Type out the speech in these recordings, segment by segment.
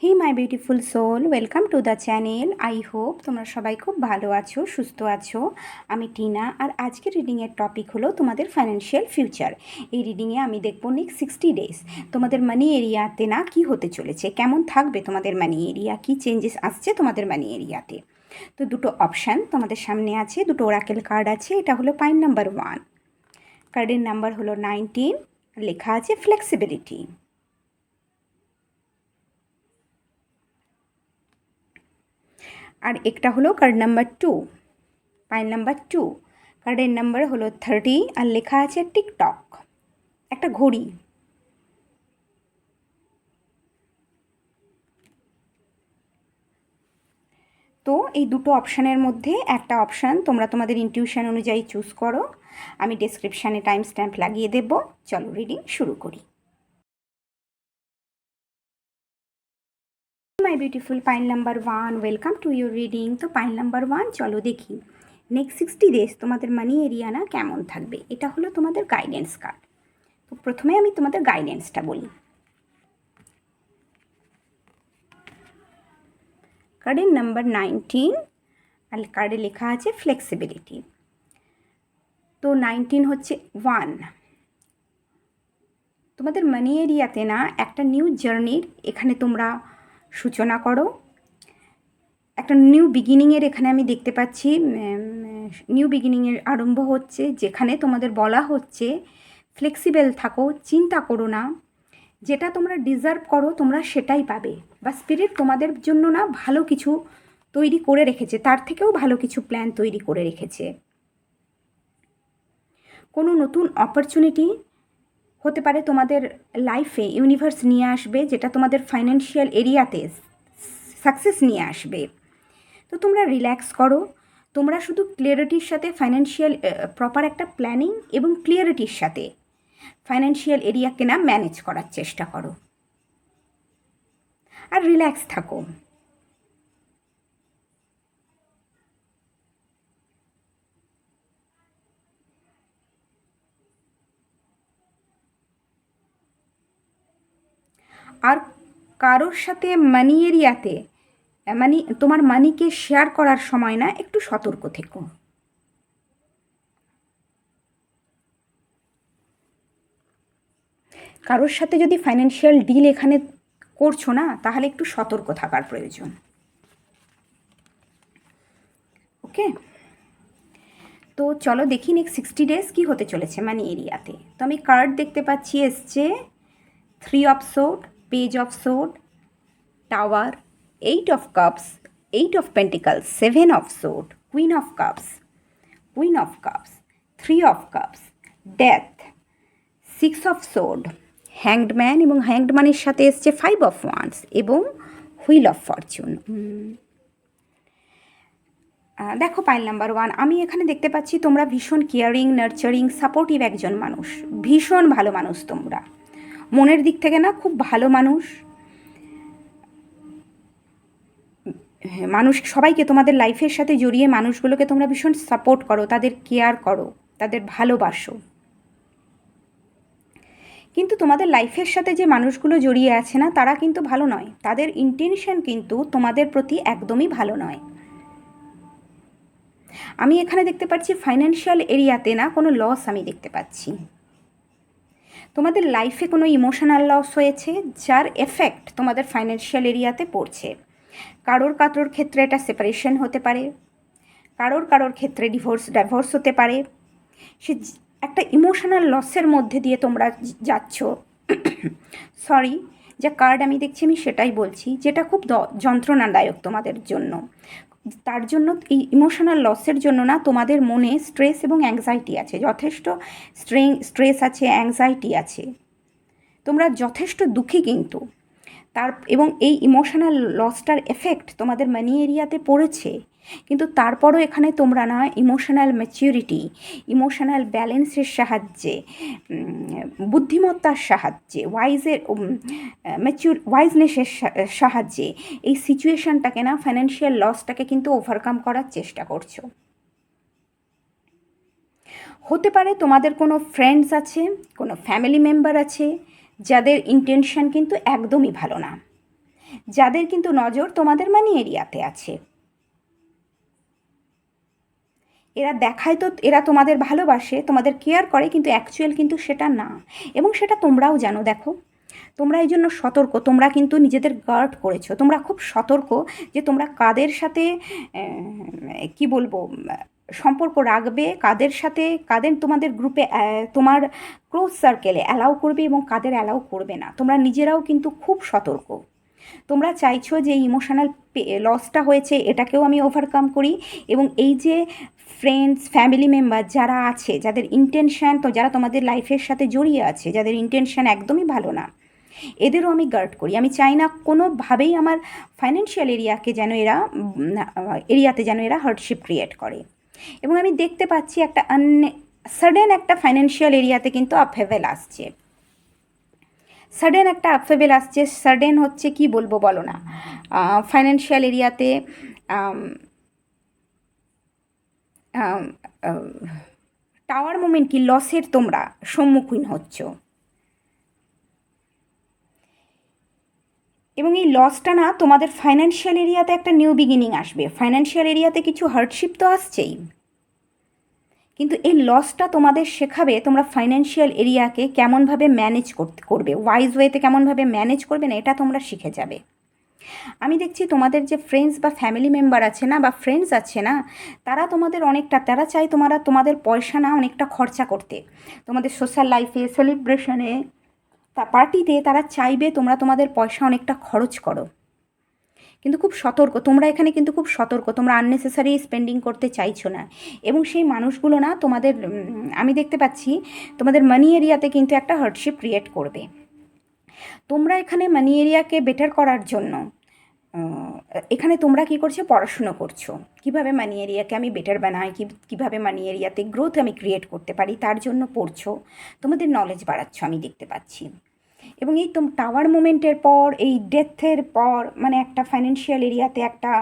Hey my beautiful soul, welcome to the channel. I hope তোমরা সবাই খুব ভালো আছো, সুস্থ আছো। আমি টিনা, আর আজকের রিডিংয়ের টপিক হলো তোমাদের ফাইন্যান্সিয়াল ফিউচার। এই রিডিংয়ে আমি দেখব নেক্সট 60 ডেজ তোমাদের মানি এরিয়াতে না কি হতে চলেছে, কেমন থাকবে তোমাদের মানি এরিয়া, কি চেঞ্জেস আসছে তোমাদের মানি এরিয়াতে। তো দুটো অপশান তোমাদের সামনে আছে, দুটো ওরাকেল কার্ড আছে। এটা হলো পাইন নাম্বার 1, কার্ডের নাম্বার হলো 19, লেখা আছে ফ্লেক্সিবিলিটি। আর একটা হলো কার্ড নাম্বার 2, পাইল নাম্বার 2, কার্ডের নাম্বার হলো 30, আর লেখা আছে টিকটক, একটা ঘড়ি। তো এই দুটো অপশানের মধ্যে একটা অপশান তোমরা তোমাদের ইনটিউশন অনুযায়ী চুজ করো। আমি ডেসক্রিপশানে টাইম স্ট্যাম্প লাগিয়ে দেব। চলো রিডিং শুরু করি। My beautiful pile number 1, welcome to your reading. তো পাইল নাম্বার 1, চলো দেখি নেক্সট 60 ডেজ তোমাদের মানি এরিয়া না কেমন থাকবে। এটা হলো তোমাদের গাইডেন্স কার্ড। তো প্রথমে আমি তোমাদের গাইডেন্সটা বলি। কার্ডের নাম্বার 19, আর কার্ডে লেখা আছে ফ্লেক্সিবিলিটি। তো 19 হচ্ছে 1, তোমাদের মানি এরিয়াতে না একটা নিউ জার্নির এখানে তোমরা সূচনা করো। একটা নিউ বিগিনিংয়ের এখানে আমি দেখতে পাচ্ছি, নিউ বিগিনিংয়ের আরম্ভ হচ্ছে, যেখানে তোমাদের বলা হচ্ছে ফ্লেক্সিবল থাকো, চিন্তা করো না, যেটা তোমরা ডিজার্ভ করো তোমরা সেটাই পাবে, বা স্পিরিট তোমাদের জন্য না ভালো কিছু তৈরি করে রেখেছে, তার থেকেও ভালো কিছু প্ল্যান তৈরি করে রেখেছে। কোনো নতুন অপরচুনিটি হতে পারে তোমাদের লাইফে, ইউনিভার্স নিয়ে আসবে, যেটা তোমাদের ফাইন্যান্সিয়াল এরিয়াতে সাকসেস নিয়ে আসবে। তো তোমরা রিল্যাক্স করো, তোমরা শুধু ক্লিয়ারিটির সাথে ফাইন্যান্সিয়াল প্রপার একটা প্ল্যানিং এবং ক্লিয়ারিটির সাথে ফাইন্যান্সিয়াল এরিয়াকে না ম্যানেজ করার চেষ্টা করো, আর রিল্যাক্স থাকো। আর কারোর সাথে মানি এরিয়াতে তোমার মানিকে শেয়ার করার সময় না একটু সতর্ক থেকো। কারোর সাথে যদি ফাইন্যান্সিয়াল ডিল এখানে করছো না, তাহলে একটু সতর্ক থাকার প্রয়োজন। ওকে, তো চলো দেখি নেক্সট 60 ডেজ কী হতে চলেছে মানি এরিয়াতে। তো আমি কার্ড দেখতে পাচ্ছি, এসছে 3 of sword, page of sword, tower, 8 of cups, 8 of pentacles, 7 of sword, queen of cups, queen of cups, 3 of cups, death, 6 of sword, hanged man, এবং হ্যাংড ম্যানের সাথে এসছে 5 অফ ওয়ান্স এবং হুইল অফ ফরচুন। দেখো pile number 1, আমি এখানে দেখতে পাচ্ছি তোমরা ভীষণ কেয়ারিং, নার্চারিং, সাপোর্টিভ একজন মানুষ, ভীষণ ভালো মানুষ তোমরা, মনের দিক থেকে না খুব ভালো মানুষ। মানুষ সবাইকে তোমাদের লাইফের সাথে জড়িয়ে মানুষগুলোকে তোমরা ভীষণ সাপোর্ট করো, তাদের কেয়ার করো, তাদের ভালোবাসো। কিন্তু তোমাদের লাইফের সাথে যে মানুষগুলো জড়িয়ে আছে না, তারা কিন্তু ভালো নয়, তাদের ইন্টেনশন কিন্তু তোমাদের প্রতি একদমই ভালো নয়। আমি এখানে দেখতে পাচ্ছি ফাইন্যান্সিয়াল এরিয়াতে না কোনো লস আমি দেখতে পাচ্ছি। তোমাদের লাইফে কোনো ইমোশনাল লস হয়েছে, যার এফেক্ট তোমাদের ফাইন্যান্সিয়াল এরিয়াতে পড়ছে। কারোর ক্ষেত্রে এটা সেপারেশন হতে পারে, কারোর ক্ষেত্রে ডাইভোর্স হতে পারে। সে একটা ইমোশনাল লসের মধ্যে দিয়ে তোমরা যাচ্ছ। সরি, যা কার্ড আমি দেখছি আমি সেটাই বলছি, যেটা খুব যন্ত্রণাদায়ক তোমাদের জন্য। তার জন্য এই ইমোশনাল লসের জন্য না তোমাদের মনে স্ট্রেস এবং অ্যাংজাইটি আছে, যথেষ্ট স্ট্রেস আছে, অ্যাংজাইটি আছে, তোমরা যথেষ্ট দুঃখী কিন্তু। এবং এই ইমোশনাল লসটার এফেক্ট তোমাদের মানি এরিয়াতে পড়েছে, কিন্তু তারপরও এখানে তোমরা না ইমোশনাল ম্যাচিউরিটি, ইমোশনাল ব্যালেন্সের সাহায্যে, বুদ্ধিমত্তার সাহায্যে, ওয়াইজনেসের সাহায্যে এই সিচুয়েশানটাকে না, ফাইন্যান্সিয়াল লসটাকে কিন্তু ওভারকাম করার চেষ্টা করছো। হতে পারে তোমাদের কোনো ফ্রেন্ডস আছে, কোনো ফ্যামিলি মেম্বার আছে, যাদের ইন্টেনশন কিন্তু একদমই ভালো না, যাদের কিন্তু নজর তোমাদের মানি এরিয়াতে আছে। এরা দেখায় তো এরা তোমাদের ভালোবাসে, তোমাদের কেয়ার করে, কিন্তু অ্যাকচুয়াল কিন্তু সেটা না, এবং সেটা তোমরাও জানো। দেখো, তোমরা এই জন্য সতর্ক, তোমরা কিন্তু নিজেদের গার্ড করেছো, তোমরা খুব সতর্ক যে তোমরা কাদের সাথে কি বলবো সম্পর্ক রাখবে, কাদের সাথে, কাদের তোমাদের গ্রুপে তোমার ক্লোজ সার্কেলে অ্যালাউ করবে এবং কাদের অ্যালাউ করবে না। তোমরা নিজেরাও কিন্তু খুব সতর্ক। তোমরা চাইছো যে ইমোশনাল লসটা হয়েছে এটাকেও আমি ওভারকাম করি, এবং এই যে ফ্রেন্ডস ফ্যামিলি মেম্বার যারা আছে, যাদের ইন্টেনশান, তো যারা তোমাদের লাইফের সাথে জড়িয়ে আছে, যাদের ইন্টেনশান একদমই ভালো না, এদেরও আমি গার্ড করি। আমি চাই না কোনোভাবেই আমার ফাইন্যান্সিয়াল এরিয়াতে যেন এরা হার্ডশিপ ক্রিয়েট করে। এবং আমি দেখতে পাচ্ছি একটা সাডেন একটা ফাইন্যান্সিয়াল এরিয়াতে কিন্তু আপহেভেল আসছে, সাডেন একটা আপহেভেল আসছে। সাডেন হচ্ছে কি বলবো বলো না, ফাইন্যান্সিয়াল এরিয়াতে টাওয়ার মুভমেন্ট কি লসের তোমরা সম্মুখীন হচ্ছ, এবং এই লসটা না তোমাদের ফাইন্যান্সিয়াল এরিয়াতে একটা নিউ বিগিনিং আসবে। ফাইন্যান্সিয়াল এরিয়াতে কিছু হার্ডশিপ তো আসছেই, কিন্তু এই লসটা তোমাদের শেখাবে তোমরা ফাইন্যান্সিয়াল এরিয়াকে কেমনভাবে ম্যানেজ করবে, ওয়াইজ ওয়েতে কেমনভাবে ম্যানেজ করবে না, এটা তোমরা শিখে যাবে। আমি দেখছি তোমাদের যে ফ্রেন্ডস বা ফ্যামিলি মেম্বার আছে না, বা ফ্রেন্ডস আছে না, তারা তোমাদের অনেকটা, তারা চাই তোমাদের পয়সা না অনেকটা খরচা করতে, তোমাদের সোশ্যাল লাইফে, সেলিব্রেশনে, পার্টিতে তারা চাইবে তোমরা তোমাদের পয়সা অনেকটা খরচ করো। কিন্তু খুব সতর্ক তোমরা এখানে, কিন্তু খুব সতর্ক, তোমরা আননেসেসারি স্পেন্ডিং করতে চাইছো না। এবং সেই মানুষগুলো না তোমাদের, আমি দেখতে পাচ্ছি তোমাদের মানি এরিয়াতে কিন্তু একটা হার্ডশিপ ক্রিয়েট করবে। তোমরা এখানে মানি এরিয়াকে বেটার করার জন্য এখানে তোমরা কী করছো, পড়াশুনো করছো, কিভাবে মানি এরিয়াকে আমি বেটার বানাই, কীভাবে মানি এরিয়াতে গ্রোথ আমি ক্রিয়েট করতে পারি, তার জন্য পড়ছো, তোমাদের নলেজ বাড়াচ্ছ আমি দেখতে পাচ্ছি। এবং এই টাওয়ার মুভমেন্টের পর, এই ডেথের পর, মানে একটা ফাইন্যান্সিয়াল এরিয়াতে একটা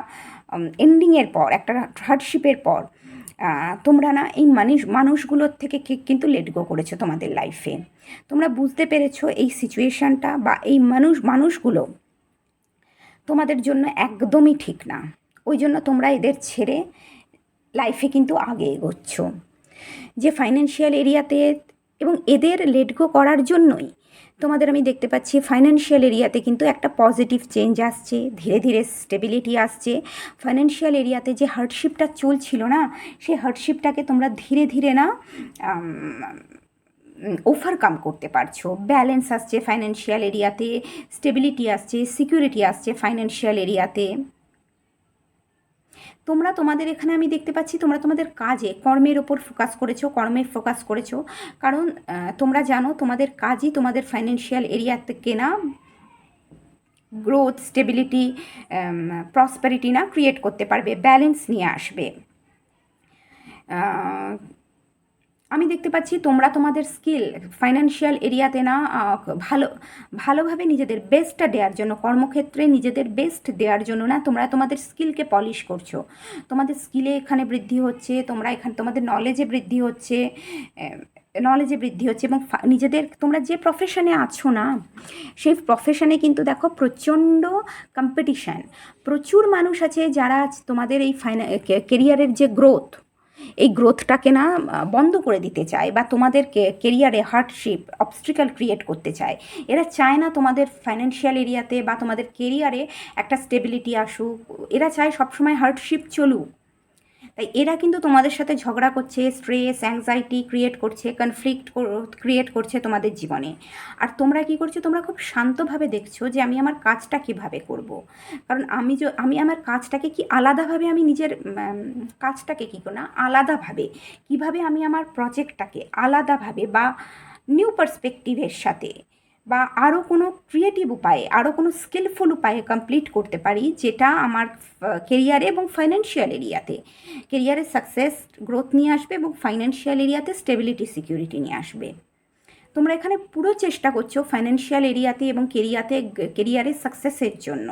এন্ডিংয়ের পর, একটা হার্ডশিপের পর, তোমরা না এই মানুষগুলোর থেকে কিন্তু লেট গো করেছো তোমাদের লাইফে। তোমরা বুঝতে পেরেছো এই সিচুয়েশানটা বা এই মানুষগুলো তোমাদের জন্য একদমই ঠিক না, ওই জন্য তোমরা এদের ছেড়ে লাইফে কিন্তু আগে এগোচ্ছ। যে ফাইন্যান্সিয়াল এরিয়াতে, এবং এদের লেট গো করার জন্যই তোমাদের আমি দেখতে পাচ্ছি ফাইন্যান্সিয়াল এরিয়াতে কিন্তু একটা পজিটিভ চেঞ্জ আসছে, ধীরে ধীরে স্টেবিলিটি আসছে। ফাইন্যান্সিয়াল এরিয়াতে যে হার্ডশিপটা চলছিল না, সেই হার্ডশিপটাকে তোমরা ধীরে ধীরে না ওভারকাম করতে পারছো। ব্যালেন্স আসছে ফাইন্যান্সিয়াল এরিয়াতে, স্টেবিলিটি আসছে, সিকিউরিটি আসছে ফাইন্যান্সিয়াল এরিয়াতে। তোমরা তোমাদের এখানে আমি দেখতে পাচ্ছি তোমরা তোমাদের কাজে, কর্মের ওপর ফোকাস করেছো, কারণ তোমরা জানো তোমাদের কাজই তোমাদের ফাইন্যান্সিয়াল এরিয়া থেকে না গ্রোথ, স্টেবিলিটি, প্রসপারিটি না ক্রিয়েট করতে পারবে, ব্যালেন্স নিয়ে আসবে। আমি দেখতে পাচ্ছি তোমরা তোমাদের স্কিল ফাইন্যান্সিয়াল এরিয়াতে না ভালোভাবে নিজেদের বেস্টটা দেওয়ার জন্য, কর্মক্ষেত্রে নিজেদের বেস্ট দেওয়ার জন্য না তোমরা তোমাদের স্কিলকে পলিশ করছো। তোমাদের স্কিলে এখানে বৃদ্ধি হচ্ছে, তোমাদের নলেজে বৃদ্ধি হচ্ছে, এবং নিজেদের তোমরা যে প্রফেশনে আছো না, সেই প্রফেশনে কিন্তু দেখো প্রচণ্ড কম্পিটিশান, প্রচুর মানুষ আছে যারা তোমাদের এই কেরিয়ারের যে গ্রোথ, এই গ্রোথটাকে না বন্ধ করে দিতে চায়, বা তোমাদের কেরিয়ারে হার্ডশিপ, অবস্ট্রিকাল ক্রিয়েট করতে চায়। এরা চায় না তোমাদের ফাইন্যান্সিয়াল এরিয়াতে বা তোমাদের কেরিয়ারে একটা স্টেবিলিটি আসুক, এরা চায় সবসময় হার্ডশিপ চলুক। তাই এরা কিন্তু তোমাদের সাথে ঝগড়া করছে, স্ট্রেস, অ্যাংজাইটি ক্রিয়েট করছে, কনফ্লিক্ট ক্রিয়েট করছে তোমাদের জীবনে। আর তোমরা কি করছো, তোমরা খুব শান্তভাবে দেখছো যে আমি আমার কাজটা কিভাবে করব। কারণ আমি আমার কাজটাকে কি আলাদাভাবে, আমি নিজের কাজটাকে কী না আলাদাভাবে কিভাবে আমি আমার প্রজেক্টটাকে আলাদাভাবে বা নিউ পার্সপেক্টিভের সাথে বা আরও কোনো ক্রিয়েটিভ উপায়ে, আরও কোনো স্কিলফুল উপায়ে কমপ্লিট করতে পারি, যেটা আমার কেরিয়ারে এবং ফাইন্যান্সিয়াল এরিয়াতে কেরিয়ারে সাকসেস, গ্রোথ নিয়ে আসবে, এবং ফাইন্যান্সিয়াল এরিয়াতে স্টেবিলিটি, সিকিউরিটি নিয়ে আসবে। তোমরা এখানে পুরো চেষ্টা করছো ফাইন্যান্সিয়াল এরিয়াতে এবং কেরিয়ারে সাকসেসের জন্য।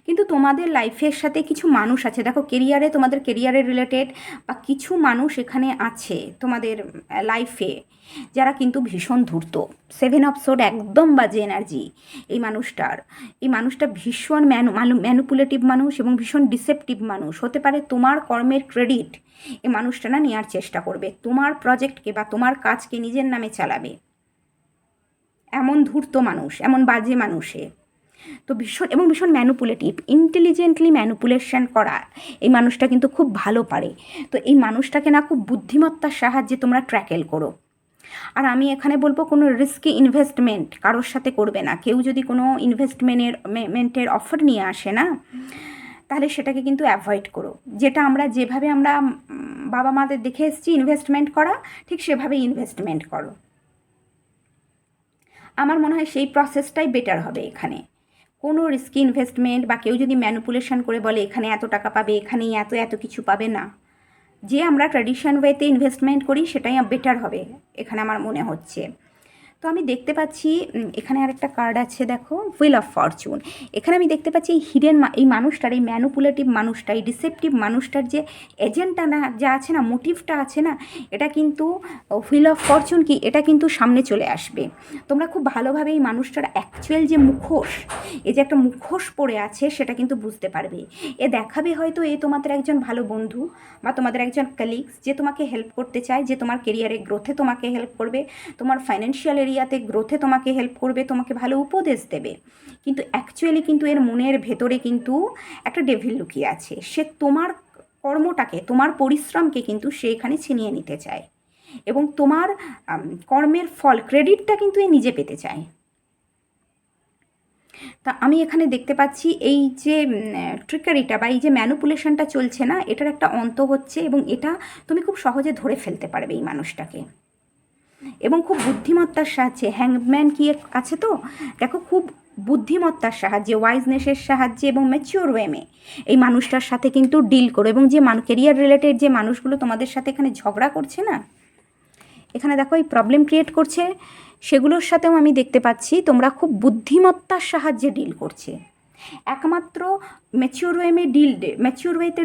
কিন্তু তোমাদের লাইফের সাথে কিছু মানুষ আছে, দেখো কেরিয়ারে, তোমাদের কেরিয়ারের রিলেটেড বা কিছু মানুষ এখানে আছে তোমাদের লাইফে যারা কিন্তু ভীষণ ধূর্ত। 7 অফ সোর্ড একদম বাজে এনার্জি এই মানুষটা ভীষণ ম্যানুপুলেটিভ মানুষ এবং ভীষণ ডিসেপটিভ মানুষ হতে পারে। তোমার কর্মের ক্রেডিট এই মানুষটা না নেওয়ার চেষ্টা করবে, তোমার প্রজেক্টকে বা তোমার কাজকে নিজের নামে চালাবে। এমন ধূর্ত মানুষ, এমন বাজে মানুষে তো ভীষণ ম্যানুপুলেটিভ, ইন্টেলিজেন্টলি ম্যানুপুলেশন করা এই মানুষটা কিন্তু খুব ভালো পারে। তো এই মানুষটাকে না খুব বুদ্ধিমত্তার সাহায্যে তোমরা ট্র্যাকেল করো। আর আমি এখানে বলবো কোনো রিস্কি ইনভেস্টমেন্ট কারোর সাথে করবে না। কেউ যদি কোনো ইনভেস্টমেন্টের অফার নিয়ে আসে না, তাহলে সেটাকে কিন্তু অ্যাভয়েড করো। যেভাবে আমরা বাবা মাদের দেখে এসেছি ইনভেস্টমেন্ট করা, ঠিক সেভাবেই ইনভেস্টমেন্ট করো। আমার মনে হয় সেই প্রসেসটাই বেটার হবে এখানে। কোনো রিস্কি ইনভেস্টমেন্ট বা কেউ যদি ম্যানুপুলেশন করে বলে এখানে এত টাকা পাবে, এখানেই এত কিছু পাবে না, যে আমরা ট্র্যাডিশন ওয়েতে ইনভেস্টমেন্ট করি সেটাই বেটার হবে এখানে আমার মনে হচ্ছে। তো আমি দেখতে পাচ্ছি এখানে আরেকটা কার্ড আছে, দেখো হুইল অফ ফরচুন। এখানে আমি দেখতে পাচ্ছি এই মানুষটার, এই ম্যানুপুলেটিভ মানুষটা, এই ডিসেপটিভ মানুষটার যে এজেন্টটা না যা আছে না, মোটিভটা আছে না, এটা কিন্তু হুইল অফ ফরচুন কি এটা কিন্তু সামনে চলে আসবে। তোমরা খুব ভালোভাবে এই মানুষটার অ্যাকচুয়াল যে মুখোশ, এই যে একটা মুখোশ পড়ে আছে সেটা কিন্তু বুঝতে পারবে। এ দেখাবে হয়তো এ তোমাদের একজন ভালো বন্ধু বা তোমাদের একজন কলিগস, যে তোমাকে হেল্প করতে চায়, যে তোমার কেরিয়ারে গ্রোথে তোমাকে হেল্প করবে, তোমার ফাইন্যান্সিয়াল এরিয়াতে গ্রোথে তোমাকে হেল্প করবে, তোমাকে ভালো উপদেশ দেবে। কিন্তু অ্যাকচুয়ালি কিন্তু এর মনের ভেতরে কিন্তু একটা ডেভিল লুকিয়ে আছে। সে তোমার কর্মটাকে, তোমার পরিশ্রমকে কিন্তু সে এখানে ছিনিয়ে নিতে চায় এবং তোমার কর্মের ফল, ক্রেডিটটা কিন্তু এ নিজে পেতে চায়। তা আমি এখানে দেখতে পাচ্ছি এই যে ট্রিকারিটা বা এই যে ম্যানুপুলেশনটা চলছে না, এটার একটা অন্ত হচ্ছে এবং এটা তুমি খুব সহজে ধরে ফেলতে পারবে এই মানুষটাকে এবং খুব বুদ্ধিমত্তার সাহায্যে। হ্যাংম্যান কি আছে তো, দেখো খুব বুদ্ধিমত্তার সাহায্যে, ওয়াইজনেসের সাহায্যে এবং ম্যাচিওর ওয়েমে এই মানুষটার সাথে কিন্তু ডিল করো। এবং যে কেরিয়ার রিলেটেড যে মানুষগুলো তোমাদের সাথে এখানে ঝগড়া করছে না, এখানে দেখো এই প্রবলেম ক্রিয়েট করছে, সেগুলোর সাথেও আমি দেখতে পাচ্ছি তোমরা খুব বুদ্ধিমত্তার সাহায্যে ডিল করছে। একমাত্র ম্যাচিওর ওয়েতে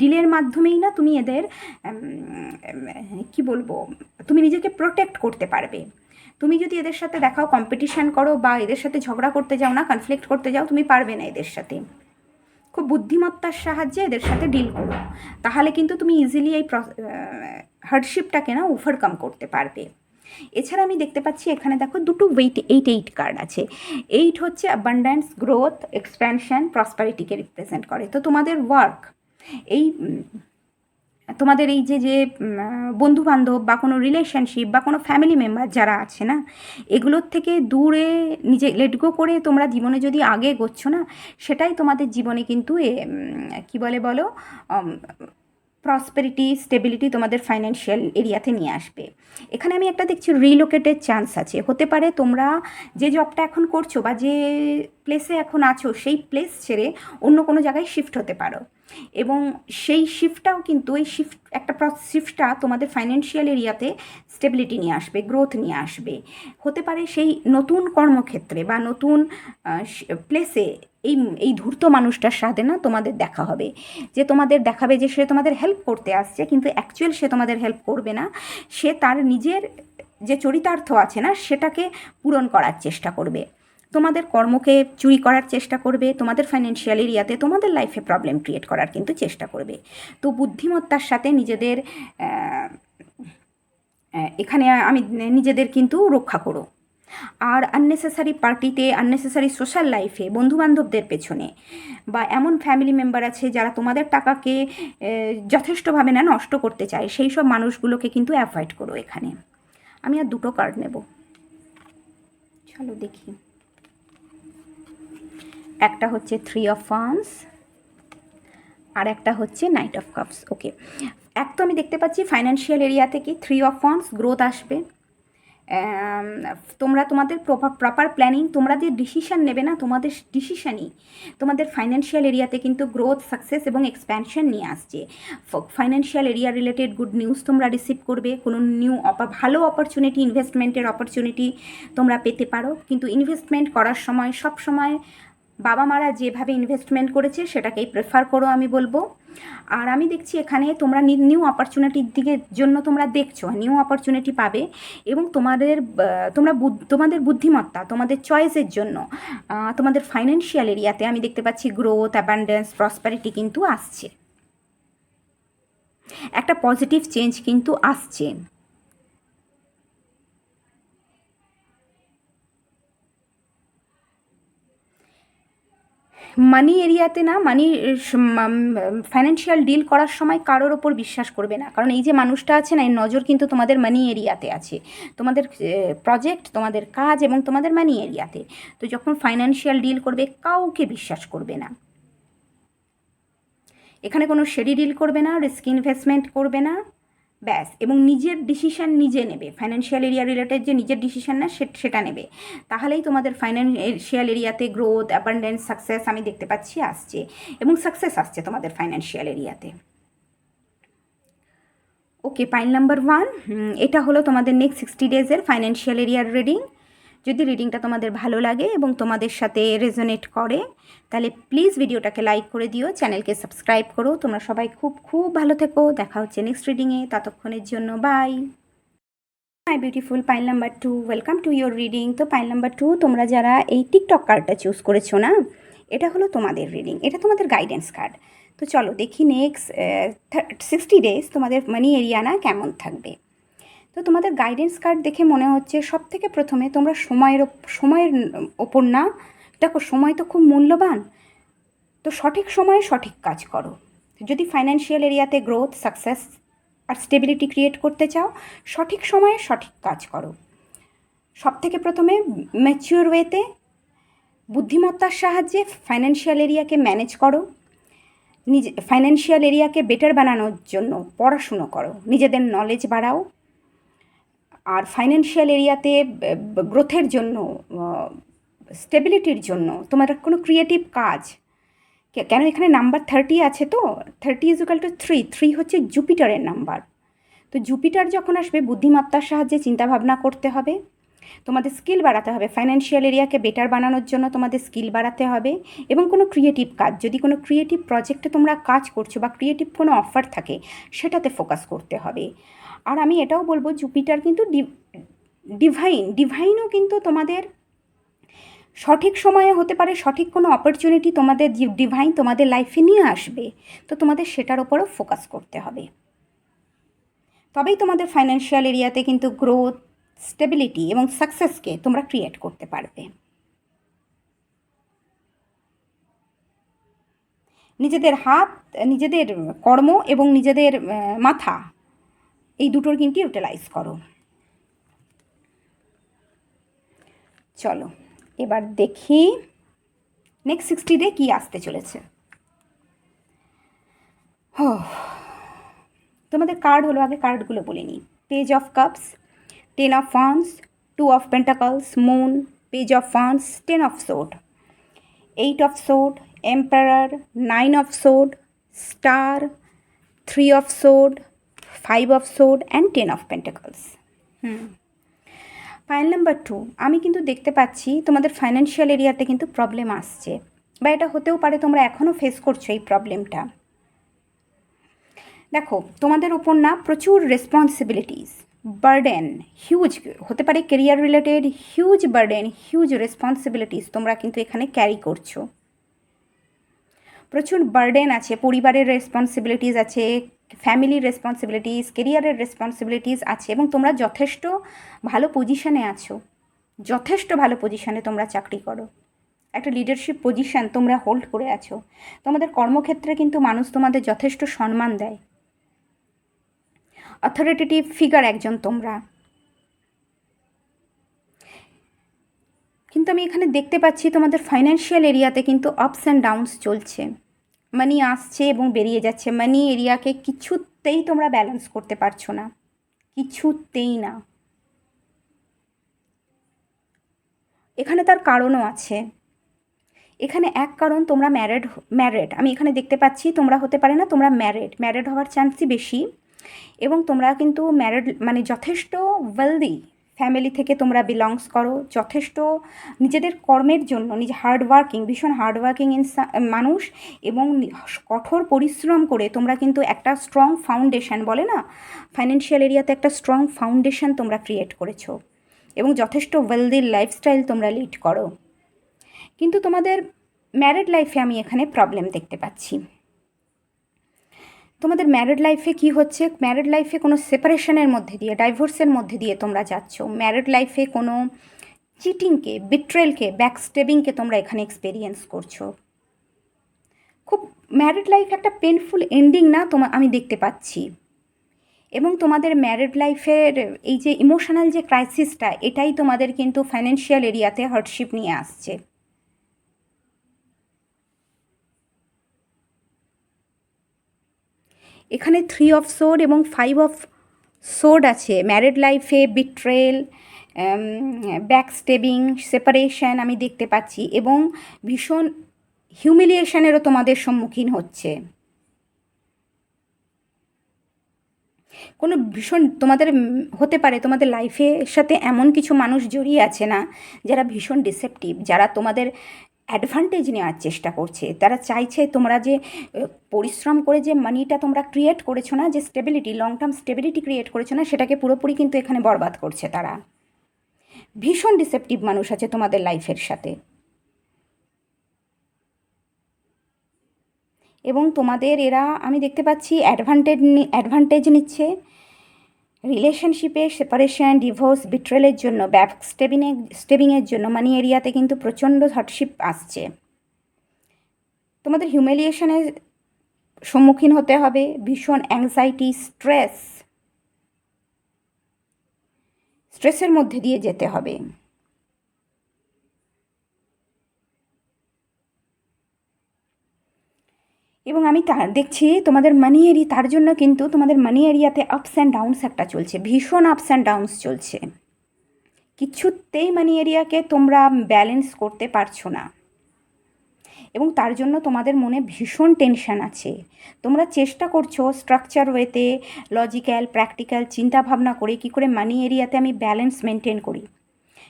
ডিলের মাধ্যমেই না তুমি এদের কি বলবো, তুমি নিজেকে প্রোটেক্ট করতে পারবে। তুমি যদি এদের সাথে দেখাও, কম্পিটিশান করো বা এদের সাথে ঝগড়া করতে যাও না, কনফ্লিক্ট করতে যাও, তুমি পারবে না এদের সাথে। খুব বুদ্ধিমত্তার সাহায্যে এদের সাথে ডিল করো, তাহলে কিন্তু তুমি ইজিলি এই হার্ডশিপটাকে না ওভারকাম করতে পারবে। এছাড়া আমি দেখতে পাচ্ছি এখানে দেখো দুটো 8 কার্ড আছে। 8 হচ্ছে অ্যাবান্ড্যান্স, গ্রোথ, এক্সপ্যানশন, প্রসপারিটিকে রিপ্রেজেন্ট করে। তো তোমাদের ওয়ার্ক, তোমাদের এই যে বন্ধুবান্ধব বা কোনো রিলেশনশিপ বা কোনো ফ্যামিলি মেম্বার যারা আছে না, এগুলোর থেকে দূরে নিজে লেট গো করে তোমরা জীবনে যদি আগে এগোচ্ছ না, সেটাই তোমাদের জীবনে কিন্তু কি বলো প্রসপেরিটি, স্টেবিলিটি তোমাদের ফাইন্যান্সিয়াল এরিয়াতে নিয়ে আসবে। এখানে আমি একটা দেখছি রিলোকেটের চান্স আছে। হতে পারে তোমরা যে জবটা এখন করছো বা যে প্লেসে এখন আছো, সেই প্লেস ছেড়ে অন্য কোনো জায়গায় শিফট হতে পারো এবং সেই শিফটটাও কিন্তু শিফটটা তোমাদের ফাইন্যান্সিয়াল এরিয়াতে স্টেবিলিটি নিয়ে আসবে, গ্রোথ নিয়ে আসবে। হতে পারে সেই নতুন কর্মক্ষেত্রে বা নতুন প্লেসে এই ধূর্ত মানুষটার সাথে না তোমাদের দেখা হবে, যে তোমাদের দেখাবে যে সে তোমাদের হেল্প করতে আসছে, কিন্তু অ্যাকচুয়াল সে তোমাদের হেল্প করবে না। সে তার নিজের যে চরিতার্থ আছে না, সেটাকে পূরণ করার চেষ্টা করবে, তোমাদের কর্মকে চুরি করার চেষ্টা করবে, তোমাদের ফাইন্যান্সিয়াল এরিয়াতে তোমাদের লাইফে প্রবলেম ক্রিয়েট করার কিন্তু চেষ্টা করবে। তো বুদ্ধিমত্তার সাথে নিজেদের এখানে আমি নিজেদের কিন্তু রক্ষা করো। আর আননেসেসারি পার্টিতে, আননেসেসারি সোশ্যাল লাইফে, বন্ধুবান্ধবদের পেছনে বা এমন ফ্যামিলি মেম্বার আছে যারা তোমাদের টাকাকে যথেষ্টভাবে না নষ্ট করতে চায়, সেই সব মানুষগুলোকে কিন্তু অ্যাভয়েড করো। এখানে আমি আর দুটো কার্ড নেব, চলো দেখি। একটা হচ্ছে 3 অফ ওয়ান্স আর একটা হচ্ছে নাইট অফ কাপস। ওকে, এক তো আমি দেখতে পাচ্ছি ফাইন্যান্সিয়াল এরিয়া থেকে 3 অফ ওয়ান্স, গ্রোথ আসবে। তোমরা তোমাদের প্রপার প্ল্যানিং, তোমরা যে ডিসিশান নেবে না, তোমাদের ডিসিশানই তোমাদের ফাইন্যান্সিয়াল এরিয়াতে কিন্তু গ্রোথ, সাকসেস এবং এক্সপ্যানশন নিয়ে আসছে। Financial area related good news তোমরা রিসিভ করবে, কোনো ভালো অপরচুনিটি, ইনভেস্টমেন্টের অপরচুনিটি তোমরা পেতে পারো। কিন্তু ইনভেস্টমেন্ট করার সময় সব সময় বাবা মারা যেভাবে ইনভেস্টমেন্ট করেছে সেটাকেই প্রেফার করো আমি বলবো। আর আমি দেখছি এখানে তোমরা নিউ অপরচুনিটির দিকে জন্য তোমরা দেখছো, নিউ অপরচুনিটি পাবে এবং তোমাদের বুদ্ধিমত্তা, তোমাদের চয়েসের জন্য তোমাদের ফাইন্যান্সিয়াল এরিয়াতে আমি দেখতে পাচ্ছি গ্রোথ, অ্যাবান্ডেন্স, প্রসপারিটি কিন্তু আসছে, একটা পজিটিভ চেঞ্জ কিন্তু আসছে। মানি এরিয়াতে না, ফাইন্যান্সিয়াল ডিল করার সময় কারোর ওপর বিশ্বাস করবে না, কারণ এই যে মানুষটা আছে না, এর নজর কিন্তু তোমাদের মানি এরিয়াতে আছে, তোমাদের প্রজেক্ট, তোমাদের কাজ এবং তোমাদের মানি এরিয়াতে। তো যখন ফাইন্যান্সিয়াল ডিল করবে কাউকে বিশ্বাস করবে না, এখানে কোনো শেডি ডিল করবে না, রিস্ক ইনভেস্টমেন্ট করবে না, ব্যাস। এবং নিজের ডিসিশান নিজে নেবে, ফাইন্যান্সিয়াল এরিয়া রিলেটেড যে নিজের ডিসিশান না সেটা নেবে, তাহলেই তোমাদের ফাইন্যান্সিয়াল এরিয়াতে গ্রোথ, অ্যাবান্ডেন্স, সাকসেস আমি দেখতে পাচ্ছি আসছে, এবং সাকসেস আসছে তোমাদের ফাইন্যান্সিয়াল এরিয়াতে। ওকে, পাইল নাম্বার 1, এটা হলো তোমাদের নেক্সট 60 ডেজের ফাইন্যান্সিয়াল এরিয়ার রিডিং। যদি রিডিংটা তোমাদের ভালো লাগে এবং তোমাদের সাথে রেজোনেট করে তাহলে প্লিজ ভিডিওটাকে লাইক করে দিও, চ্যানেলকে সাবস্ক্রাইব করো। তোমরা সবাই খুব খুব ভালো থেকো, দেখা হচ্ছে নেক্সট রিডিংয়ে, ততক্ষণের জন্য bye. My beautiful pile number 2, welcome to your reading. তো পাইল নাম্বার 2, তোমরা যারা এই টিকটক কার্ডটা চুজ করেছো না, এটা হলো তোমাদের রিডিং, এটা তোমাদের গাইডেন্স কার্ড। তো চলো দেখি নেক্সট 60 ডেজ তোমাদের মানি এরিয়া না কেমন থাকবে। তো তোমাদের গাইডেন্স কার্ড দেখে মনে হচ্ছে সব থেকে প্রথমে তোমরা সময়ের ওপর না, দেখো সময় তো খুব মূল্যবান, তো সঠিক সময়ে সঠিক কাজ করো। যদি ফাইন্যান্সিয়াল এরিয়াতে গ্রোথ, সাকসেস আর স্টেবিলিটি ক্রিয়েট করতে চাও, সঠিক সময়ে সঠিক কাজ করো। সব থেকে প্রথমে ম্যাচিওর ওয়েতে বুদ্ধিমত্তার সাহায্যে ফাইন্যান্সিয়াল এরিয়াকে ম্যানেজ করো, ফাইন্যান্সিয়াল এরিয়াকে বেটার বানানোর জন্য পড়াশুনো করো, নিজেদের নলেজ বাড়াও। আর ফাইন্যান্সিয়াল এরিয়াতে গ্রোথের জন্য, স্টেবিলিটির জন্য তোমার কোনো ক্রিয়েটিভ কাজ, কেন এখানে নাম্বার 30 আছে, তো 30 = 3 হচ্ছে জুপিটারের নাম্বার। তো জুপিটার যখন আসবে বুদ্ধিমত্তার সাহায্যে চিন্তাভাবনা করতে হবে, তোমাদের স্কিল বাড়াতে হবে, ফাইন্যান্সিয়াল এরিয়াকে বেটার বানানোর জন্য তোমাদের স্কিল বাড়াতে হবে, এবং কোনো ক্রিয়েটিভ কাজ, যদি কোনো ক্রিয়েটিভ প্রজেক্টে তোমরা কাজ করছো বা ক্রিয়েটিভ কোনো অফার থাকে সেটাতে ফোকাস করতে হবে। আর আমি এটাও বলবো জুপিটার কিন্তু ডিভাইনও কিন্তু তোমাদের সঠিক সময়ে হতে পারে, সঠিক কোনো অপরচুনিটি তোমাদের ডিভাইন তোমাদের লাইফে নিয়ে আসবে, তো তোমাদের সেটার ওপরও ফোকাস করতে হবে, তবেই তোমাদের ফাইন্যান্সিয়াল এরিয়াতে কিন্তু গ্রোথ, স্টেবিলিটি এবং সাকসেসকে তোমরা ক্রিয়েট করতে পারবে। নিজেদের হাত, নিজেদের কর্ম এবং নিজেদের মাথা, এই দুটোর কিন্তু ইউটিলাইজ করো। চলো এবার দেখি নেক্সট 60 ডে কী আসতে চলেছে। তোমাদের কার্ড হলো, আগে কার্ডগুলো বলে নিই। Page of cups, 10 of wands, 2 of pentacles, moon, page of wands, 10 of sword, 8 of sword, emperor, 9 of sword, star, 3 of sword, 5 of sword and 10 of pentacles. Pile number 2, আমি কিন্তু দেখতে পাচ্ছি তোমাদের ফাইন্যান্সিয়াল এরিয়াতে কিন্তু প্রবলেম আসছে, বা এটা হতেও পারে তোমরা এখনও ফেস করছো এই প্রবলেমটা। দেখো তোমাদের ওপর না প্রচুর রেসপন্সিবিলিটিস, বার্ডেন, হিউজ হতে পারে, career related huge burden, huge responsibilities তোমরা কিন্তু এখানে ক্যারি করছো। প্রচুর বার্ডেন আছে, পরিবারের রেসপন্সিবিলিটিস আছে, ফ্যামিলির রেসপন্সিবিলিটিস, কেরিয়ারের রেসপন্সিবিলিটিস আছে, এবং তোমরা যথেষ্ট ভালো পজিশানে আছো, যথেষ্ট ভালো পজিশানে তোমরা চাকরি করো, একটা লিডারশিপ পজিশান তোমরা হোল্ড করে আছো। তোমাদের কর্মক্ষেত্রে কিন্তু মানুষ তোমাদের যথেষ্ট সম্মান দেয়, অথরিটেটিভ ফিগার একজন তোমরা। কিন্তু আমি এখানে দেখতে পাচ্ছি তোমাদের ফাইন্যান্সিয়াল এরিয়াতে কিন্তু আপস অ্যান্ড ডাউনস চলছে, মানি আসছে এবং বেরিয়ে যাচ্ছে, মানি এরিয়াকে কিছুতেই তোমরা ব্যালেন্স করতে পারছো না, কিছুতেই না। এখানে তার কারণও আছে, এখানে এক কারণ তোমরা ম্যারেড আমি এখানে দেখতে পাচ্ছি, তোমরা হতে পারে না, তোমরা ম্যারেড হওয়ার চান্সই বেশি, এবং তোমরা কিন্তু ম্যারেড মানে যথেষ্ট ওয়েলদি ফ্যামিলি থেকে তোমরা বিলংস করো, যথেষ্ট নিজেদের কর্মের জন্য নিজে হার্ডওয়ার্কিং, ভীষণ হার্ডওয়ার্কিং মানুষ, এবং কঠোর পরিশ্রম করে তোমরা কিন্তু একটা স্ট্রং ফাউন্ডেশন, বলে না ফাইন্যান্সিয়াল এরিয়াতে একটা স্ট্রং ফাউন্ডেশন তোমরা ক্রিয়েট করেছো, এবং যথেষ্ট ওয়েলদি লাইফস্টাইল তোমরা লিড করো। কিন্তু তোমাদের ম্যারিড লাইফে আমি এখানে প্রবলেম দেখতে পাচ্ছি। তোমাদের ম্যারিড লাইফে কি হচ্ছে, ম্যারিড লাইফে কোনো সেপারেশনের মধ্যে দিয়ে, ডাইভোর্সের মধ্যে দিয়ে তোমরা যাচ্ছ। ম্যারিড লাইফে কোনো চিটিংকে, বিট্রেলকে, ব্যাকস্টেবিংকে তোমরা এখানে এক্সপেরিয়েন্স করছো। খুব ম্যারিড লাইফ একটা পেনফুল এন্ডিং না আমি দেখতে পাচ্ছি। এবং তোমাদের ম্যারিড লাইফের এই যে ইমোশনাল যে ক্রাইসিসটা, এটাই তোমাদের কিন্তু ফাইন্যান্সিয়াল এরিয়াতে হার্ডশিপ নিয়ে আসছে। এখানে 3 অফ সোর্ড এবং 5 অফ সোর্ড আছে। ম্যারিড লাইফে বিট্রেল, ব্যাকস্টেবিং, সেপারেশন আমি দেখতে পাচ্ছি, এবং ভীষণ হিউমিলিয়েশনেরও তোমাদের সম্মুখীন হচ্ছে। কোনো ভীষণ তোমাদের হতে পারে তোমাদের লাইফের সাথে এমন কিছু মানুষ জড়িয়ে আছে না, যারা ভীষণ ডিসেপটিভ, যারা তোমাদের অ্যাডভান্টেজ নেওয়ার চেষ্টা করছে। তারা চাইছে তোমরা যে পরিশ্রম করে যে মানিটা তোমরা ক্রিয়েট করেছো না, যে stability, long term stability create করেছো না, সেটাকে পুরোপুরি কিন্তু এখানে বরবাদ করছে তারা। ভীষণ ডিসেপটিভ মানুষ আছে তোমাদের লাইফের সাথে, এবং তোমাদের এরা আমি দেখতে পাচ্ছি অ্যাডভান্টেজ নিচ্ছে রিলেশনশিপে, সেপারেশন, ডিভোর্স, বিট্রেলের জন্য, ব্যাক স্টেবিংয়ের জন্য মানি এরিয়াতে কিন্তু প্রচণ্ড হার্ডশিপ আসছে। তোমাদের হিউমিলিয়েশনের সম্মুখীন হতে হবে, ভীষণ অ্যাংজাইটি, স্ট্রেসের মধ্যে দিয়ে যেতে হবে। এবং আমি দেখছি তোমাদের তার জন্য কিন্তু তোমাদের মানি এরিয়াতে আপস অ্যান্ড ডাউনস একটা চলছে, ভীষণ আপস অ্যান্ড ডাউনস চলছে। কিছুতেই মানি এরিয়াকে তোমরা ব্যালেন্স করতে পারছো না, এবং তার জন্য তোমাদের মনে ভীষণ টেনশন আছে। তোমরা চেষ্টা করছো স্ট্রাকচার ওয়েতে, লজিক্যাল, প্র্যাকটিক্যাল চিন্তাভাবনা করে কী করে মানি এরিয়াতে আমি ব্যালেন্স মেনটেন করি।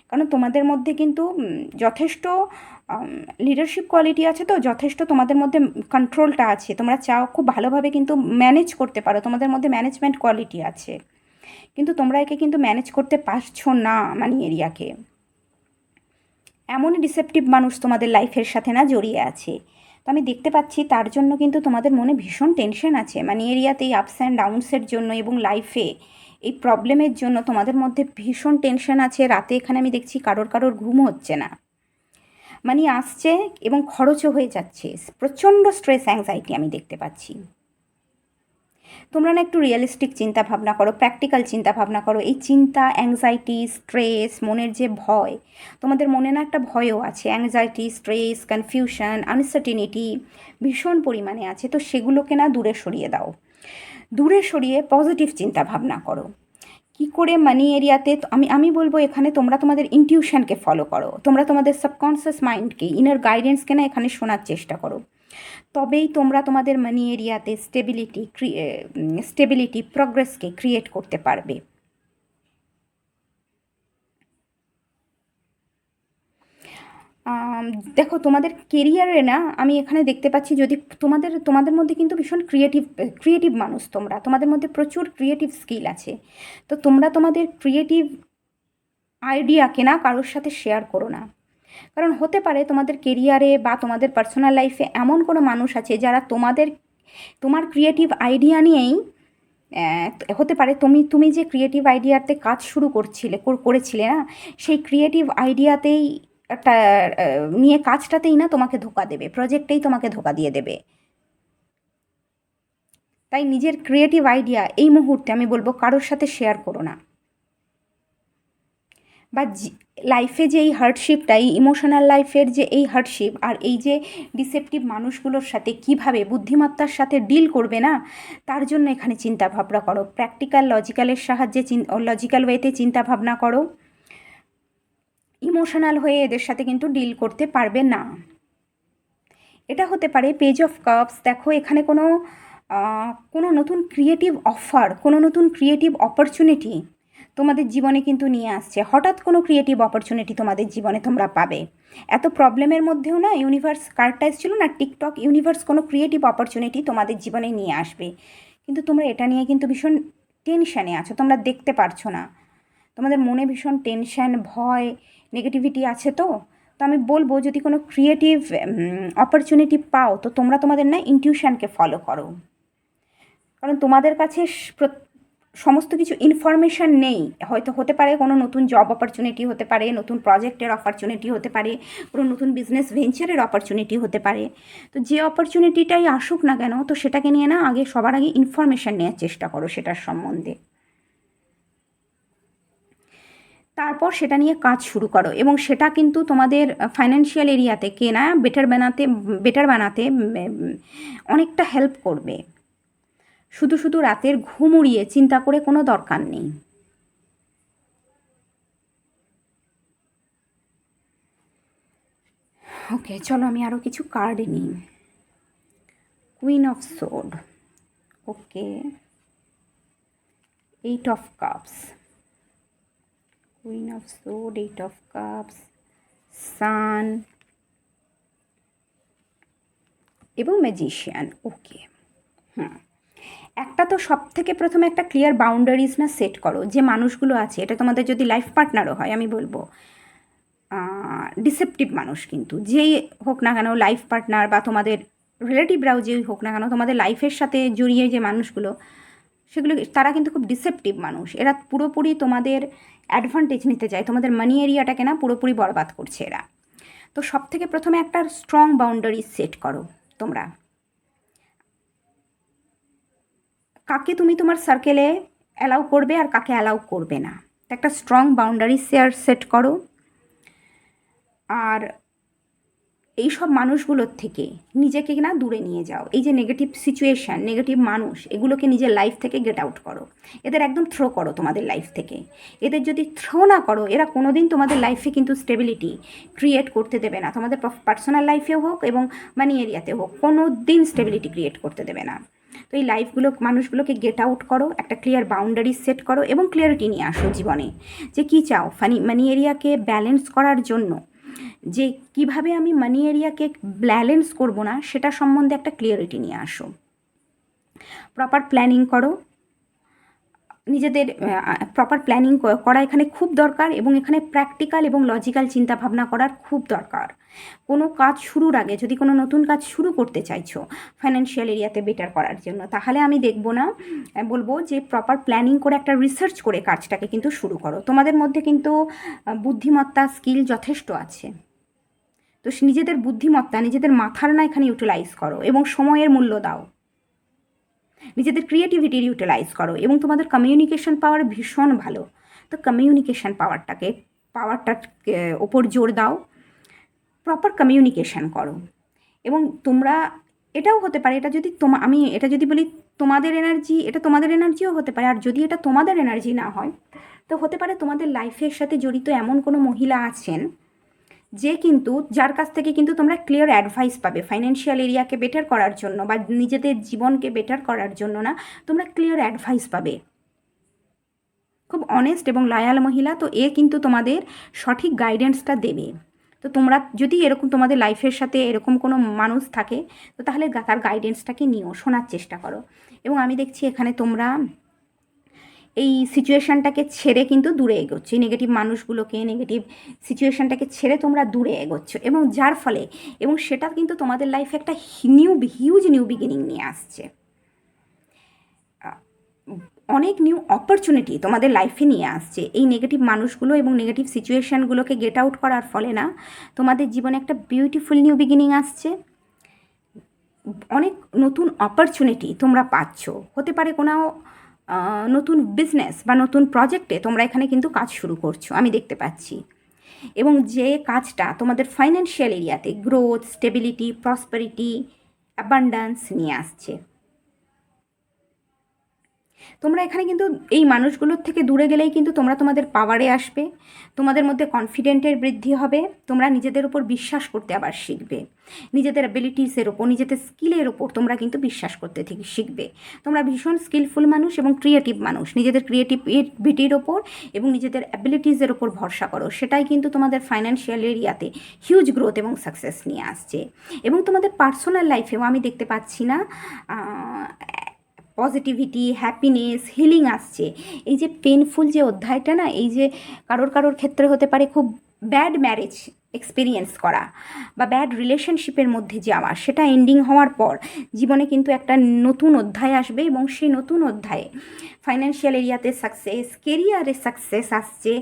কারণ তোমাদের মধ্যে কিন্তু যথেষ্ট লিডারশিপ কোয়ালিটি আছে, তো যথেষ্ট তোমাদের মধ্যে কন্ট্রোলটা আছে, তোমরা চাও খুব ভালোভাবে কিন্তু ম্যানেজ করতে পারো, তোমাদের মধ্যে ম্যানেজমেন্ট কোয়ালিটি আছে, কিন্তু তোমরা একে কিন্তু ম্যানেজ করতে পারছো না মানি এরিয়াকে। এমনই ডিসেপটিভ মানুষ তোমাদের লাইফের সাথে না জড়িয়ে আছে। তো আমি দেখতে পাচ্ছি তার জন্য কিন্তু তোমাদের মনে ভীষণ টেনশন আছে মানি এরিয়াতে, এই আপস অ্যান্ড ডাউনসের জন্য, এবং লাইফে এই প্রবলেমের জন্য তোমাদের মধ্যে ভীষণ টেনশন আছে। রাতে এখানে আমি দেখছি কারোর ঘুম হচ্ছে না, মানি আসছে এবং খরচও হয়ে যাচ্ছে, প্রচণ্ড স্ট্রেস, অ্যাংজাইটি আমি দেখতে পাচ্ছি। তোমরা না একটু রিয়েলিস্টিক চিন্তা ভাবনা করো, প্র্যাকটিক্যাল চিন্তা ভাবনা করো। এই চিন্তা, অ্যাংজাইটি, স্ট্রেস, মনের যে ভয়, তোমাদের মনে না একটা ভয়ও আছে, অ্যাংজাইটি, স্ট্রেস, কনফিউশন, আনসার্টিনিটি ভীষণ পরিমাণে আছে। তো সেগুলোকে না দূরে সরিয়ে দাও, দূরে সরিয়ে পজিটিভ চিন্তা ভাবনা করো। কি করে মানি এরিয়াতে আমি বলবো এখানে তোমরা তোমাদের ইনটিউশনকে ফলো করো, তোমরা তোমাদের সাবকনসিয়াস মাইন্ডকে, ইনার গাইডেন্সকে না এখানে শোনার চেষ্টা করো। তবেই তোমরা তোমাদের মানি এরিয়াতে স্টেবিলিটি, প্রগ্রেসকে ক্রিয়েট করতে পারবে। দেখো তোমাদের কেরিয়ারে না আমি এখানে দেখতে পাচ্ছি, যদি তোমাদের মধ্যে কিন্তু ভীষণ ক্রিয়েটিভ মানুষ, তোমাদের মধ্যে প্রচুর ক্রিয়েটিভ স্কিল আছে। তো তোমরা তোমাদের ক্রিয়েটিভ আইডিয়াকে না কারোর সাথে শেয়ার করো না, কারণ হতে পারে তোমাদের কেরিয়ারে বা তোমাদের পার্সোনাল লাইফে এমন কোনো মানুষ আছে যারা তোমার ক্রিয়েটিভ আইডিয়া নিয়েই হতে পারে তুমি যে ক্রিয়েটিভ আইডিয়াতে কাজ শুরু করেছিলে না, সেই ক্রিয়েটিভ আইডিয়াতেই একটা নিয়ে কাজটাতেই না তোমাকে ধোকা দেবে, প্রজেক্টেই তোমাকে ধোকা দিয়ে দেবে। তাই নিজের ক্রিয়েটিভ আইডিয়া এই মুহূর্তে আমি বলবো কারোর সাথে শেয়ার করো না। বা লাইফে যে এই হার্ডশিপটা, এই ইমোশনাল লাইফের যে এই হার্ডশিপ, আর এই যে ডিসেপটিভ মানুষগুলোর সাথে কিভাবে বুদ্ধিমত্তার সাথে ডিল করবে না, তার জন্য এখানে চিন্তা ভাবনা করো। প্র্যাকটিক্যাল, লজিক্যালের সাহায্যে লজিক্যাল ওয়েতে চিন্তা ভাবনা করো। ইমোশনাল হয়ে এদের সাথে কিন্তু ডিল করতে পারবে না। এটা হতে পারে পেজ অফ কাপস। দেখো এখানে কোনো নতুন ক্রিয়েটিভ অফার, কোনো নতুন ক্রিয়েটিভ অপরচুনিটি তোমাদের জীবনে কিন্তু নিয়ে আসছে। হঠাৎ কোনো ক্রিয়েটিভ অপরচুনিটি তোমাদের জীবনে তোমরা পাবে। এত প্রবলেমের মধ্যেও না ইউনিভার্স কার্ডটা এসেছিলো না, টিকটক ইউনিভার্স কোনো ক্রিয়েটিভ অপরচুনিটি তোমাদের জীবনে নিয়ে আসবে। কিন্তু তোমরা এটা নিয়ে কিন্তু ভীষণ টেনশানে আছো, তোমরা দেখতে পারছো না। তোমাদের মনে ভীষণ টেনশান, ভয়, নেগেটিভিটি আছে। তো আমি বলবো যদি কোনো ক্রিয়েটিভ অপরচুনিটি পাও তো তোমরা তোমাদের না ইনটিউশনকে ফলো করো। কারণ তোমাদের কাছে সমস্ত কিছু ইনফরমেশান নেই। হয়তো হতে পারে কোনো নতুন জব অপরচুনিটি হতে পারে, নতুন প্রজেক্টের অপরচুনিটি হতে পারে, কোনো নতুন বিজনেস ভেঞ্চারের অপরচুনিটি হতে পারে। তো যে অপরচুনিটিটাই আসুক না কেন, তো সেটাকে নিয়ে না আগে সবার আগে ইনফরমেশান নেওয়ার চেষ্টা করো সেটার সম্বন্ধে। তারপর সেটা নিয়ে কাজ শুরু করো এবং সেটা কিন্তু তোমাদের ফাইন্যান্সিয়াল এরিয়াতে কেনা বেটার বানাতে অনেকটা হেল্প করবে। শুধু শুধু রাতের ঘুম উড়িয়ে চিন্তা করে কোনো দরকার নেই। ওকে, চলো আমি আরও কিছু কার্ড নিই। Queen of sword, okay, 8 of cups, queen of sword, 8 of cups, sun এবং ম্যাজিশিয়ান। ওকে, একটা তো সব থেকে প্রথমে একটা ক্লিয়ার বাউন্ডারিজ না সেট করো। যে মানুষগুলো আছে, এটা তোমাদের যদি লাইফ পার্টনারও হয়, আমি বলবো ডিসেপটিভ মানুষ কিন্তু যেই হোক না কেন, লাইফ পার্টনার বা তোমাদের রিলেটিভরাও যেই হোক না কেন, তোমাদের লাইফের সাথে জড়িয়ে যে মানুষগুলো, সেগুলো তারা কিন্তু খুব ডিসেপটিভ মানুষ। এরা পুরোপুরি তোমাদের অ্যাডভান্টেজ নিতে চায়, তোমাদের মানি এরিয়াটাকে না পুরোপুরি বরবাদ করছে এরা। তো সব থেকে প্রথমে একটা স্ট্রং বাউন্ডারি সেট করো তোমরা। কাকে তুমি তোমার সার্কেলে অ্যালাউ করবে আর কাকে অ্যালাউ করবে না, একটা স্ট্রং বাউন্ডারি সেট করো। আর এই সব মানুষগুলোর থেকে নিজেকে না দূরে নিয়ে যাও। এই যে নেগেটিভ সিচুয়েশান, নেগেটিভ মানুষ, এগুলোকে নিজের লাইফ থেকে গেট আউট করো। এদের একদম থ্রো করো তোমাদের লাইফ থেকে। এদের যদি থ্রো না করো, এরা কোনো দিন তোমাদের লাইফে কিন্তু স্টেবিলিটি ক্রিয়েট করতে দেবে না। তোমাদের পার্সোনাল লাইফেও হোক এবং মানি এরিয়াতে হোক, কোনো দিন স্টেবিলিটি ক্রিয়েট করতে দেবে না। তো এই মানুষগুলোকে গেট আউট করো, একটা ক্লিয়ার বাউন্ডারি সেট করো এবং ক্লিয়ারিটি নিয়ে আসো জীবনে যে কী চাও। মানি এরিয়াকে ব্যালেন্স করার জন্য যে কিভাবে আমি মানি এরিয়াকে ব্যালেন্স করব না, সেটা সম্বন্ধে একটা ক্লিয়ারিটি নিয়ে আসো। প্রপার প্ল্যানিং করো। নিজেদের প্রপার প্ল্যানিং করা এখানে খুব দরকার এবং এখানে প্র্যাকটিক্যাল এবং লজিক্যাল চিন্তাভাবনা করার খুব দরকার। কোনো কাজ শুরুর আগে যদি কোনো নতুন কাজ শুরু করতে চাইছো ফাইন্যান্সিয়াল এরিয়াতে বেটার করার জন্য, তাহলে আমি বলবো যে প্রপার প্ল্যানিং করে একটা রিসার্চ করে কাজটাকে কিন্তু শুরু করো। তোমাদের মধ্যে কিন্তু বুদ্ধিমত্তা, স্কিল যথেষ্ট আছে। তো নিজেদের বুদ্ধিমত্তা, নিজেদের মাথার না এখানে ইউটিলাইজ করো এবং সময়ের মূল্য দাও। নিজেদের ক্রিয়েটিভিটির ইউটিলাইজ করো এবং তোমাদের কমিউনিকেশন পাওয়ার ভীষণ ভালো। তো কমিউনিকেশন পাওয়ারটার ওপর জোর দাও। প্রপার কমিউনিকেশন করো এবং তোমরা এটাও হতে পারে, আমি এটা যদি বলি তোমাদের এনার্জি, এটা তোমাদের এনার্জিও হতে পারে। আর যদি এটা তোমাদের এনার্জি না হয়, তো হতে পারে তোমাদের লাইফের সাথে জড়িত এমন কোনো মহিলা আছেন যে কিন্তু যার কাছ থেকে কিন্তু তোমরা ক্লিয়ার অ্যাডভাইস পাবে ফাইন্যান্সিয়াল এরিয়াকে বেটার করার জন্য বা নিজেদের জীবনকে বেটার করার জন্য না, তোমরা ক্লিয়ার অ্যাডভাইস পাবে। খুব অনেস্ট এবং লয়াল মহিলা, তো এ কিন্তু তোমাদের সঠিক গাইডেন্সটা দেবে। তো তোমরা যদি এরকম তোমাদের লাইফের সাথে এরকম কোনো মানুষ থাকে, তো তাহলে তার গাইডেন্সটাকে নিও, শোনার চেষ্টা করো। এবং আমি দেখছি এখানে তোমরা এই সিচুয়েশানটাকে ছেড়ে কিন্তু দূরে এগোচ্ছি, নেগেটিভ মানুষগুলোকে, নেগেটিভ সিচুয়েশানটাকে ছেড়ে তোমরা দূরে এগোচ্ছ এবং যার ফলে এবং সেটা কিন্তু তোমাদের লাইফে একটা হিউজ নিউ বিগিনিং নিয়ে আসছে। অনেক নিউ অপরচুনিটি তোমাদের লাইফে নিয়ে আসছে এই নেগেটিভ মানুষগুলো এবং নেগেটিভ সিচুয়েশানগুলোকে গেট আউট করার ফলে না, তোমাদের জীবনে একটা বিউটিফুল নিউ বিগিনিং আসছে। অনেক নতুন অপরচুনিটি তোমরা পাচ্ছ। হতে পারে কোনো নতুন বিজনেস বা নতুন প্রজেক্টে তোমরা এখানে কিন্তু কাজ শুরু করছো, আমি দেখতে পাচ্ছি। এবং যে কাজটা তোমাদের ফাইন্যান্সিয়াল এরিয়াতে গ্রোথ, স্টেবিলিটি, প্রসপারিটি, অ্যাবান্ডান্স নিয়ে আসছে। তোমরা এখানে কিন্তু এই মানুষগুলোর থেকে দূরে গেলেই কিন্তু তোমরা তোমাদের পাওয়ারে আসবে, তোমাদের মধ্যে কনফিডেন্টের বৃদ্ধি হবে, তোমরা নিজেদের উপর বিশ্বাস করতে আবার শিখবে, নিজেদের অ্যাবিলিটিসের ওপর, নিজেদের স্কিলের ওপর তোমরা কিন্তু বিশ্বাস করতে থেকে শিখবে। তোমরা ভীষণ স্কিলফুল মানুষ এবং ক্রিয়েটিভ মানুষ, নিজেদের ক্রিয়েটিভিটির ওপর এবং নিজেদের অ্যাবিলিটিসের ওপর ভরসা করো, সেটাই কিন্তু তোমাদের ফাইন্যান্সিয়াল এরিয়াতে হিউজ গ্রোথ এবং সাকসেস নিয়ে আসছে। এবং তোমাদের পার্সোনাল লাইফেও আমি দেখতে পাচ্ছি না পজিটিভিটি, হ্যাপিনেস, হিলিং আসছে। এই যে পেনফুল যে অধ্যায়টা না, এই যে কারোর ক্ষেত্রে হতে পারে খুব ব্যাড ম্যারেজ এক্সপিরিয়েন্স করা বা ব্যাড রিলেশনশিপের মধ্যে যাওয়া, সেটা এন্ডিং হওয়ার পর জীবনে কিন্তু একটা নতুন অধ্যায় আসবে এবং সেই নতুন অধ্যায়ে ফাইন্যান্সিয়াল এরিয়াতে সাকসেস, কেরিয়ারে সাকসেস আসছে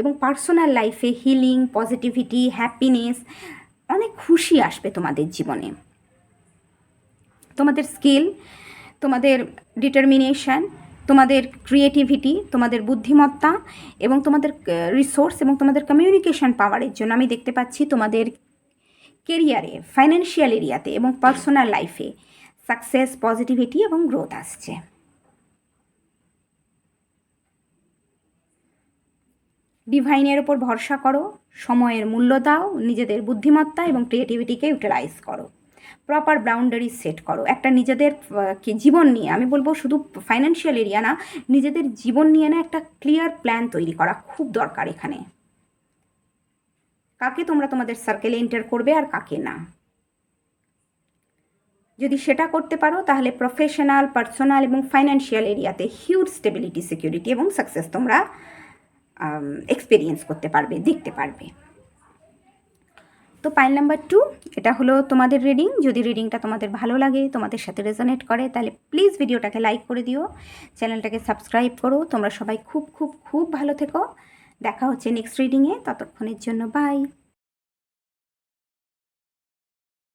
এবং পার্সোনাল লাইফে হিলিং, পজিটিভিটি, হ্যাপিনেস, অনেক খুশি আসবে তোমাদের জীবনে। তোমাদের স্কিল, তোমাদের ডিটারমিনেশন, তোমাদের ক্রিয়েটিভিটি, তোমাদের বুদ্ধিমত্তা এবং তোমাদের রিসোর্স এবং তোমাদের কমিউনিকেশন পাওয়ারের জন্য আমি দেখতে পাচ্ছি তোমাদের কেরিয়ারে, ফাইন্যান্সিয়াল এরিয়াতে এবং পার্সোনাল লাইফে সাকসেস, পজিটিভিটি এবং গ্রোথ আসছে। ডিভাইনের ওপর ভরসা করো, সময়ের মূল্য দাও, নিজেদের বুদ্ধিমত্তা এবং ক্রিয়েটিভিটিকে ইউটিলাইজ করো, প্রপার বাউন্ডারি সেট করো, একটা নিজেদের জীবন নিয়ে, আমি বলবো শুধু ফাইন্যান্সিয়াল এরিয়া না, নিজেদের জীবন নিয়ে না একটা ক্লিয়ার প্ল্যান তৈরি করা খুব দরকার এখানে। কাকে তোমরা তোমাদের সার্কেলে এন্টার করবে আর কাকে না, যদি সেটা করতে পারো তাহলে প্রফেশনাল, পার্সোনাল এবং ফাইন্যান্সিয়াল এরিয়াতে হিউজ স্টেবিলিটি, সিকিউরিটি এবং সাকসেস তোমরা এক্সপিরিয়েন্স করতে পারবে, দেখতে পারবে। তো পাইল নাম্বার 2, এটা হলো তোমাদের রিডিং। যদি রিডিংটা তোমাদের ভালো লাগে, তোমাদের সাথে রেজোনেট করে, তাহলে প্লিজ ভিডিওটাকে লাইক করে দিও, চ্যানেলটাকে সাবস্ক্রাইব করো। তোমরা সবাই খুব খুব খুব ভালো থেকো। দেখা হচ্ছে নেক্সট রিডিংয়ে, ততক্ষণের জন্য বাই।